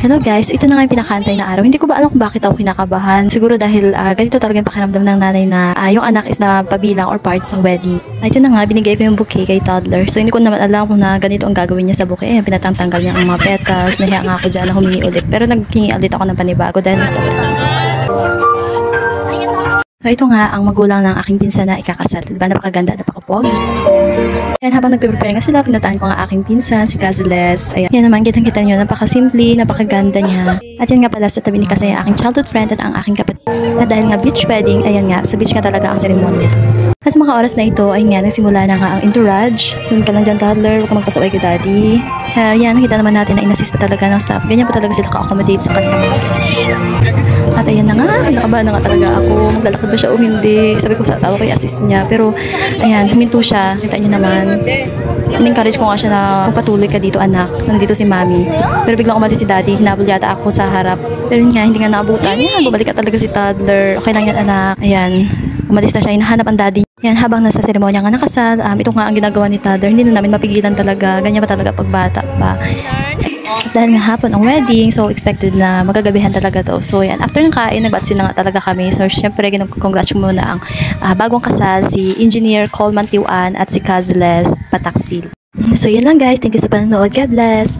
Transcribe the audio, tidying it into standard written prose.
Hello guys, ito na nga yung pinakantay na araw. Hindi ko ba alam kung bakit ako kinakabahan. Siguro dahil ganito talaga yung pakiramdam ng nanay na yung anak is na pabilang or part sa wedding. Ito na nga, binigay ko yung bouquet kay toddler. So hindi ko naman alam kung na ganito ang gagawin niya sa bouquet. Ayan, pinatanggal niya ang mga petals. Nahiya nga ako dyan na humingi ulit. Pero naghingi ulit ako ng panibago dahil mas so, ito nga ang magulang ng aking pinsan na ikakasal. Diba? Napakaganda, napakapogi. Ayan, habang nagpe-prepare nga sila, pinuntahan ko nga aking pinsan, si Kazules. Ayan, yan naman, kitang-kita nyo, napakasimple, napakaganda niya. At yan nga pala, sa tabi ni Kasay, aking childhood friend at ang aking kapatid. At dahil nga beach wedding, ayan nga, sa beach nga talaga ang seremonya. At sa mga oras na ito, ay nga, nagsimula na nga ang entourage. Sunod ka lang dyan, toddler, huwag ka magpasaway kay daddy. Yan, nakita naman natin na inassist pa talaga ng staff. Ganyan pa talaga sila ka-accommodate sa kanilang mga guests. At ayan na nga, nakabahan na nga talaga ako. Maglalakad ba siya o hindi? Sabi ko sa asawa ko i-assist niya. Pero, ayan, huminto siya. Kita niyo naman. In-encourage ko nga siya na patuloy ka dito, anak. Nandito si mami. Pero biglang umalis si daddy. Hinabol yata ako sa harap. Pero yun nga, hindi nga naabutan. Yan, bumalik ka talaga si toddler. Okay lang yan, anak. Ayan, umalis na siya. Hinahanap ang daddy. Yan, habang nasa seremonya nga nakasal, ito nga ang ginagawa ni toddler. Hindi na namin mapigilan talaga. Ganyan pa talaga pagbata pa. Dahil nga hapon ang wedding, so expected na magagabihan talaga to. So yan, after ng kain, nagbatsin na nga talaga kami. So syempre, congrats muna ang bagong kasal, si Engineer Coleman Tiwan at si Kazules Pataksil. So yun lang guys, thank you sa panonood. God bless!